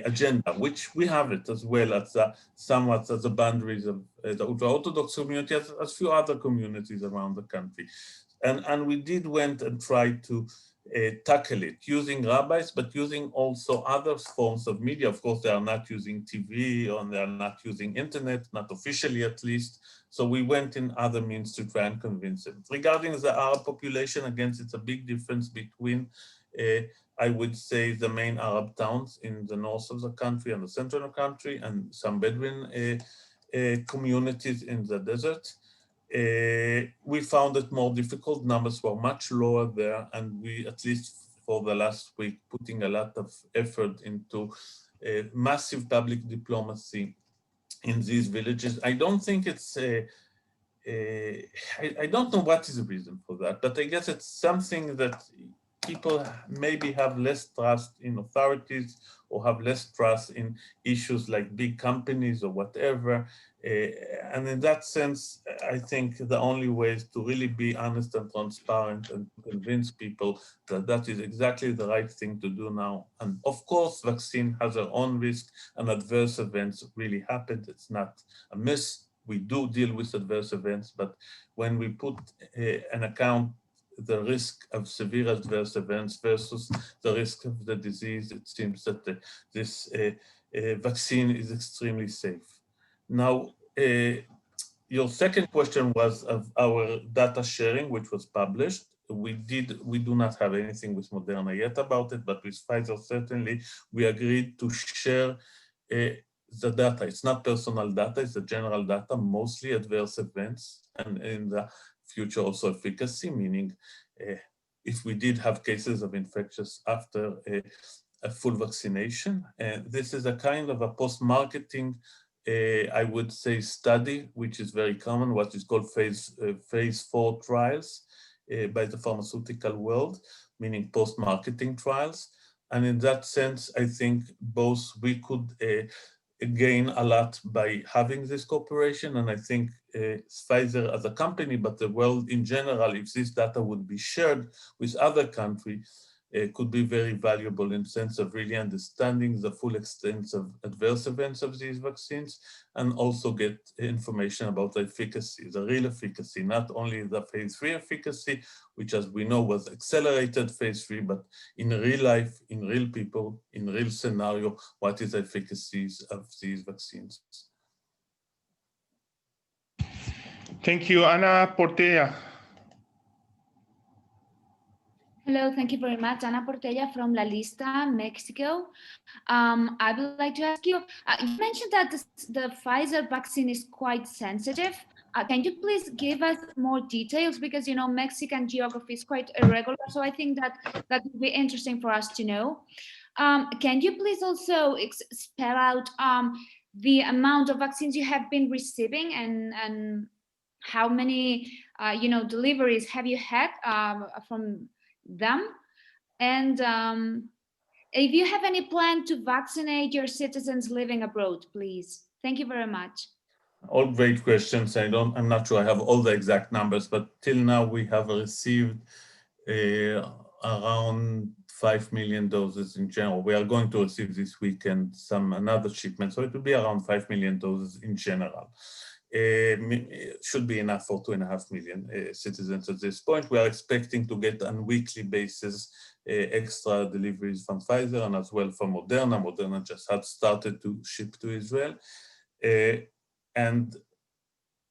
agenda, which we have it as well as somewhat as the boundaries of the ultra-Orthodox community, as few other communities around the country. And we did went and tried to tackle it using rabbis, but using also other forms of media. Of course, they are not using TV or they are not using internet, not officially at least. So we went in other means to try and convince them. Regarding the Arab population, again, it's a big difference between, I would say, the main Arab towns in the north of the country and the central of the country, and some Bedouin communities in the desert. We found it more difficult. Numbers were much lower there, and we, at least for the last week, putting a lot of effort into massive public diplomacy in these villages. I don't think it's I don't know what is the reason for that, but I guess it's something that people maybe have less trust in authorities or have less trust in issues like big companies or whatever. And in that sense, I think the only way is to really be honest and transparent and convince people that that is exactly the right thing to do now. And of course, vaccine has their own risk and adverse events really happen. It's not a myth. We do deal with adverse events, but when we put an account the risk of severe adverse events versus the risk of the disease, it seems that this vaccine is extremely safe. Now, your second question was of our data sharing, which was published. We do not have anything with Moderna yet about it, but with Pfizer, certainly, we agreed to share the data. It's not personal data, it's the general data, mostly adverse events, and in the future also efficacy, meaning if we did have cases of infectious after a full vaccination. This is a kind of a post-marketing, I would say, study, which is very common, what is called phase 4 trials by the pharmaceutical world, meaning post-marketing trials. And in that sense, I think both we could gain a lot by having this cooperation, and I think Pfizer as a company, but the world in general, if this data would be shared with other countries, could be very valuable in the sense of really understanding the full extent of adverse events of these vaccines, and also get information about the efficacy, the real efficacy, not only the phase 3 efficacy, which as we know was accelerated phase 3, but in real life, in real people, in real scenario, what is the efficacies of these vaccines. Thank you. Ana Portella. Hello, thank you very much. Ana Portella from La Lista, Mexico. I would like to ask you, you mentioned that the Pfizer vaccine is quite sensitive. Can you please give us more details? Because, you know, Mexican geography is quite irregular, so I think that would be interesting for us to know. Can you please also spell out the amount of vaccines you have been receiving and how many, you know, deliveries have you had from them? And if you have any plan to vaccinate your citizens living abroad, please. Thank you very much. All great questions. I'm not sure I have all the exact numbers, but till now we have received around 5 million doses in general. We are going to receive this weekend another shipment, so it will be around 5 million doses in general. It should be enough for 2.5 million citizens at this point. We are expecting to get on a weekly basis extra deliveries from Pfizer and as well from Moderna. Moderna just had started to ship to Israel. And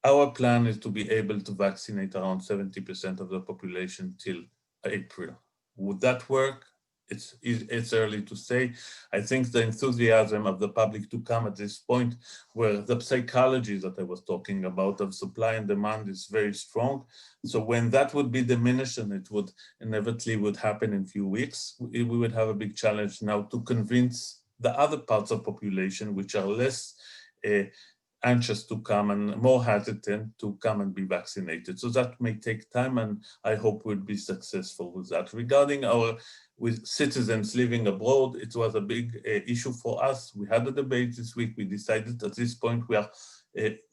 our plan is to be able to vaccinate around 70% of the population till April. Would that work? It's early to say. I think the enthusiasm of the public to come at this point, where the psychology that I was talking about of supply and demand is very strong. So when that would be diminished, and it would inevitably would happen in a few weeks, we would have a big challenge now to convince the other parts of population which are less anxious to come and more hesitant to come and be vaccinated. So that may take time, and I hope we'll be successful with that. Regarding with citizens living abroad, it was a big issue for us. We had a debate this week. We decided at this point we are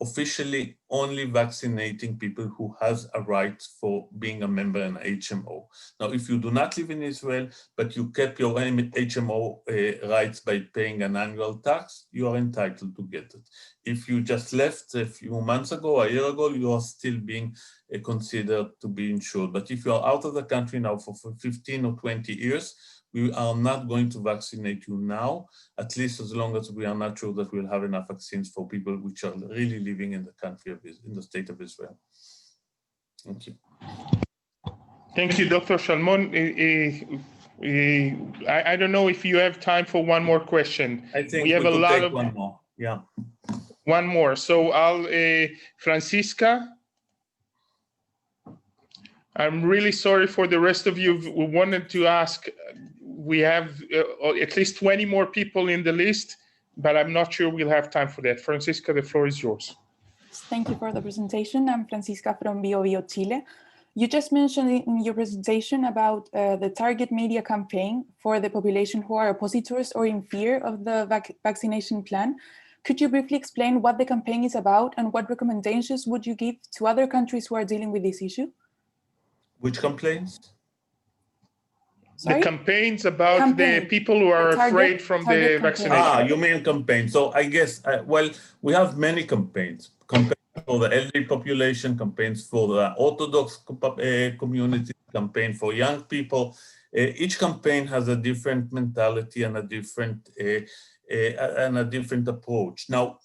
officially only vaccinating people who has a right for being a member in HMO. Now, if you do not live in Israel, but you kept your HMO rights by paying an annual tax, you are entitled to get it. If you just left a few months ago, a year ago, you are still being considered to be insured. But if you are out of the country now for 15 or 20 years, we are not going to vaccinate you now, at least as long as we are not sure that we'll have enough vaccines for people which are really living in the country in the state of Israel. Thank you. Thank you, Dr. Salmon. I don't know if you have time for one more question. I think we have a lot of one more. Yeah. One more. So Francisca. I'm really sorry for the rest of you who wanted to ask. We have at least 20 more people in the list, but I'm not sure we'll have time for that. Francisca, the floor is yours. Thank you for the presentation. I'm Francisca from Bio Chile. You just mentioned in your presentation about the target media campaign for the population who are oppositors or in fear of the vaccination plan. Could you briefly explain what the campaign is about and what recommendations would you give to other countries who are dealing with this issue? Which complaints? Sorry? The campaigns about the people who are afraid from the vaccination. Ah, you mean campaign. So I guess, well, we have many campaigns. Campaigns for the elderly population, campaigns for the Orthodox community, campaign for young people. Each campaign has a different mentality and a different approach. Now,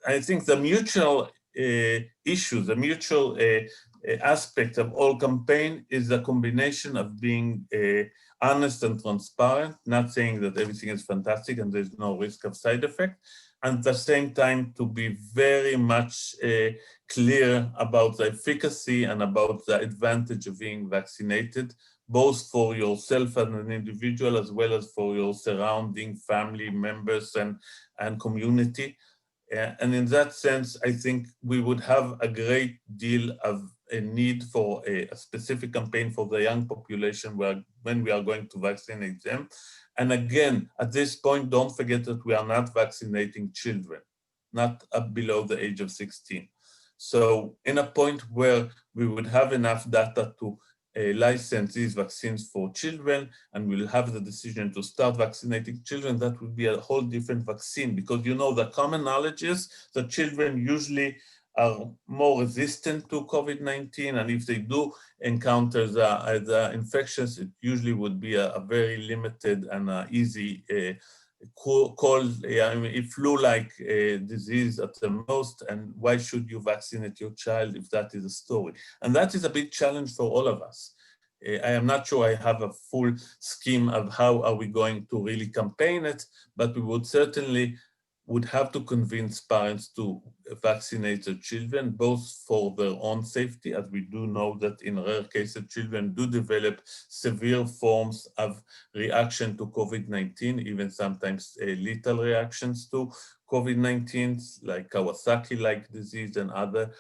I think the mutual issues, the mutual aspect of all campaign is a combination of being honest and transparent, not saying that everything is fantastic and there's no risk of side effect, and at the same time to be very much clear about the efficacy and about the advantage of being vaccinated, both for yourself as an individual as well as for your surrounding family members and community. And in that sense, I think we would have a great deal of a need for a specific campaign for the young population when we are going to vaccinate them. And again, at this point, don't forget that we are not vaccinating children, not up below the age of 16. So in a point where we would have enough data to license these vaccines for children, and we'll have the decision to start vaccinating children, that would be a whole different vaccine, because you know the common knowledge is that children usually are more resistant to COVID-19, and if they do encounter the infections, it usually would be a very limited and easy cold, I mean, flu-like disease at the most, and why should you vaccinate your child if that is a story? And that is a big challenge for all of us. I am not sure I have a full scheme of how are we going to really campaign it, but we would certainly would have to convince parents to vaccinate their children, both for their own safety, as we do know that in rare cases, children do develop severe forms of reaction to COVID-19, even sometimes lethal reactions to COVID-19, like Kawasaki-like disease and other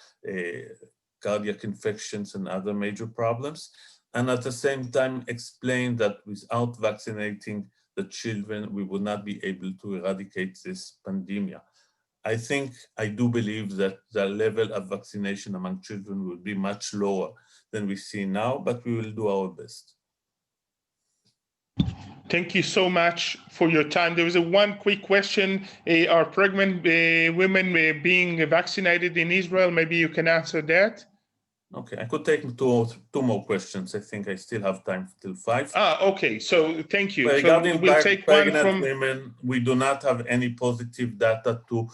cardiac infections and other major problems. And at the same time, explain that without vaccinating the children, we would not be able to eradicate this pandemic. I do believe that the level of vaccination among children will be much lower than we see now, but we will do our best. Thank you so much for your time. There was one quick question. Are pregnant women being vaccinated in Israel? Maybe you can answer that. Okay, I could take two more questions. I think I still have time till 5. Okay, so thank you. Regarding so we'll take pregnant women, we do not have any positive data to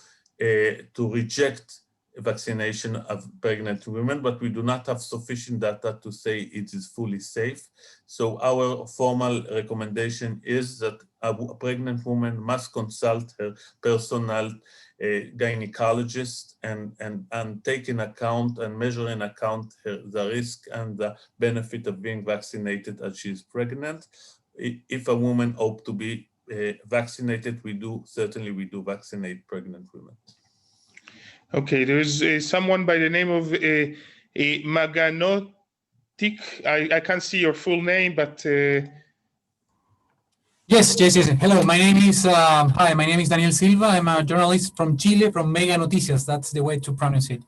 reject vaccination of pregnant women, but we do not have sufficient data to say it is fully safe. So our formal recommendation is that a pregnant woman must consult her personal gynecologist and take in account and measure in account the risk and the benefit of being vaccinated as she is pregnant. If a woman opts to be vaccinated, we do vaccinate pregnant women. Okay, there's someone by the name of Maganotic. I can't see your full name, but Yes. Hello, my name is my name is Daniel Silva. I'm a journalist from Chile, from Mega Noticias. That's the way to pronounce it,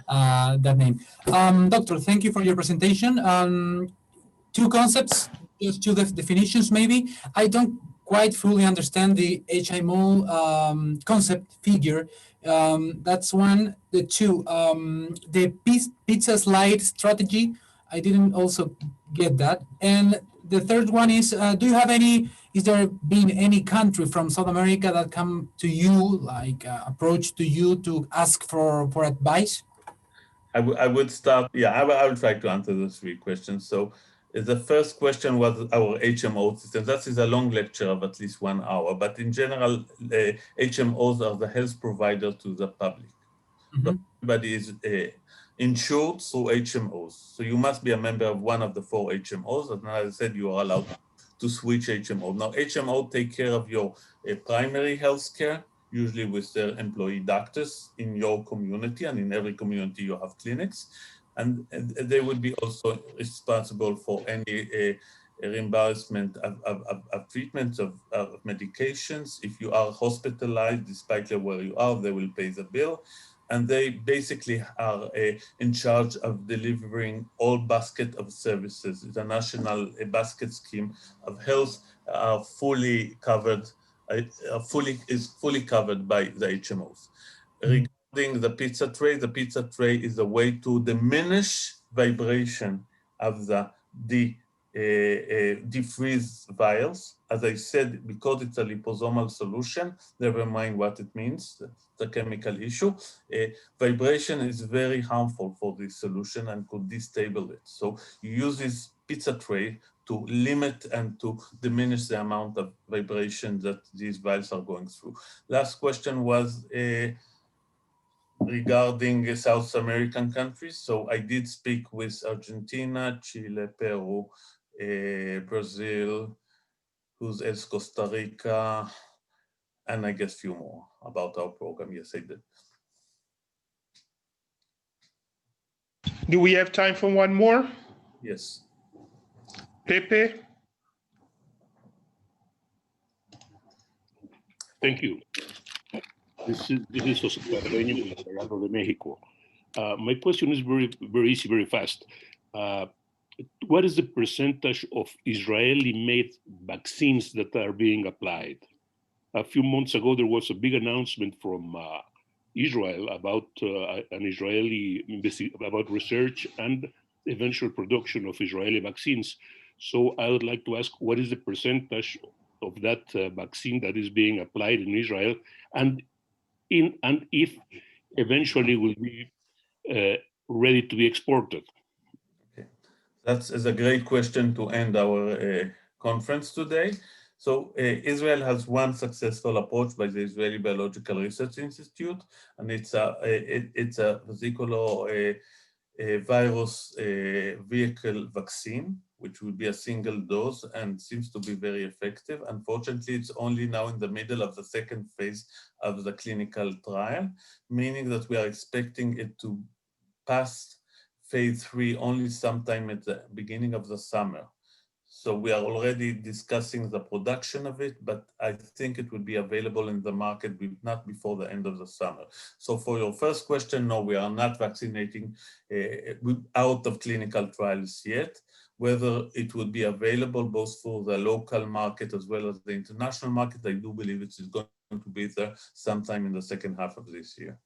that name. Doctor, thank you for your presentation. Two concepts, just two definitions maybe. I don't quite fully understand the HMO concept figure. That's one. The two, the pizza slide strategy, I didn't also get that. And the third one is, is there been any country from South America that come to you, like approach to you to ask for advice? I would start, I will try to answer those three questions. So the first question was our HMO system. That is a long lecture of at least 1 hour, but in general, HMOs are the health provider to the public. Mm-hmm. So everybody is insured through HMOs. So you must be a member of one of the 4 HMOs, and as I said, you are allowed to switch HMO. Now, HMO take care of your primary health care, usually with their employee doctors in your community, and in every community you have clinics. And they would be also responsible for any reimbursement of treatments, of medications. If you are hospitalized, despite where you are, they will pay the bill. And they basically are in charge of delivering all basket of services. The national basket scheme of health are fully covered, is fully covered by the HMOs. Regarding the pizza tray is a way to diminish vibration of the defreeze vials. As I said, because it's a liposomal solution, never mind what it means, the chemical issue, vibration is very harmful for this solution and could destabilize it. So you use this pizza tray to limit and to diminish the amount of vibration that these vials are going through. Last question was regarding South American countries. So I did speak with Argentina, Chile, Peru, Brazil, who's else, Costa Rica, and I guess few more about our program. Yes, I did. Do we have time for one more? Yes. Pepe? Thank you. This is José Carreño with Salmon de Mexico. My question is very easy, very fast. What is the percentage of Israeli-made vaccines that are being applied? A few months ago, there was a big announcement from Israel about about research and eventual production of Israeli vaccines. So I would like to ask, what is the percentage of that vaccine that is being applied in Israel, and if eventually will be ready to be exported? Okay. That's a great question to end our conference today. So Israel has one successful approach by the Israeli Biological Research Institute, and it's a vesicular virus vehicle vaccine, which will be a single dose and seems to be very effective. Unfortunately, it's only now in the middle of the second phase of the clinical trial, meaning that we are expecting it to pass phase 3 only sometime at the beginning of the summer. So we are already discussing the production of it, but I think it will be available in the market not before the end of the summer. So for your first question, no, we are not vaccinating out of clinical trials yet. Whether it will be available both for the local market as well as the international market, I do believe it is going to be there sometime in the second half of this year.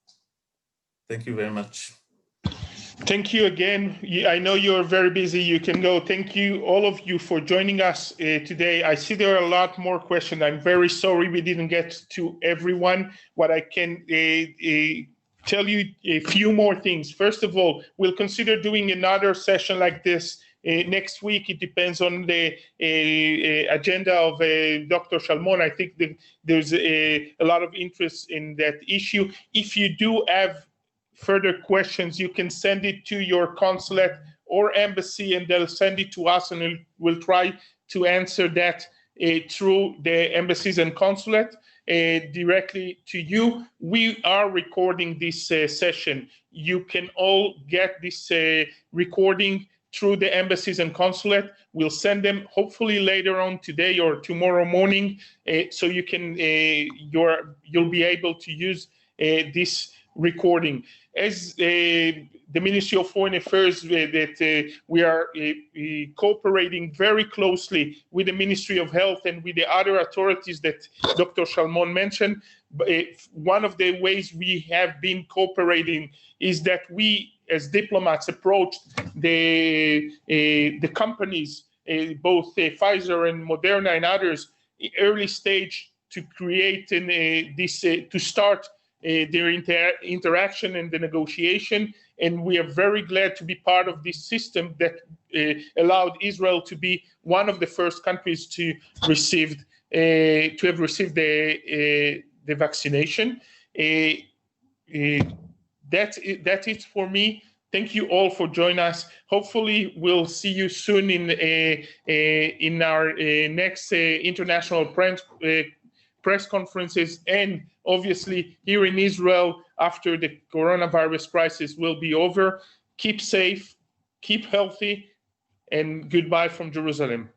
Thank you very much. Thank you again. I know you're very busy. You can go. Thank you, all of you, for joining us today. I see there are a lot more questions. I'm very sorry we didn't get to everyone. What I can tell you a few more things. First of all, we'll consider doing another session like this next week. It depends on the agenda of Dr. Salmon. I think that there's a lot of interest in that issue. If you do have further questions, you can send it to your consulate or embassy, and they'll send it to us, and we'll try to answer that through the embassies and consulate directly to you. We are recording this session. You can all get this recording through the embassies and consulate. We'll send them hopefully later on today or tomorrow morning, so you can you'll be able to use this recording. As the Ministry of Foreign Affairs, that we are cooperating very closely with the Ministry of Health and with the other authorities that Dr. Salmon mentioned. One of the ways we have been cooperating is that we, as diplomats, approached the companies, both Pfizer and Moderna and others, early stage to create to start their interaction and the negotiation, and we are very glad to be part of this system that allowed Israel to be one of the first countries to have received the vaccination. That's it for me. Thank you all for joining us. Hopefully, we'll see you soon in our next international press conferences, and obviously here in Israel after the coronavirus crisis will be over. Keep safe, keep healthy, and goodbye from Jerusalem.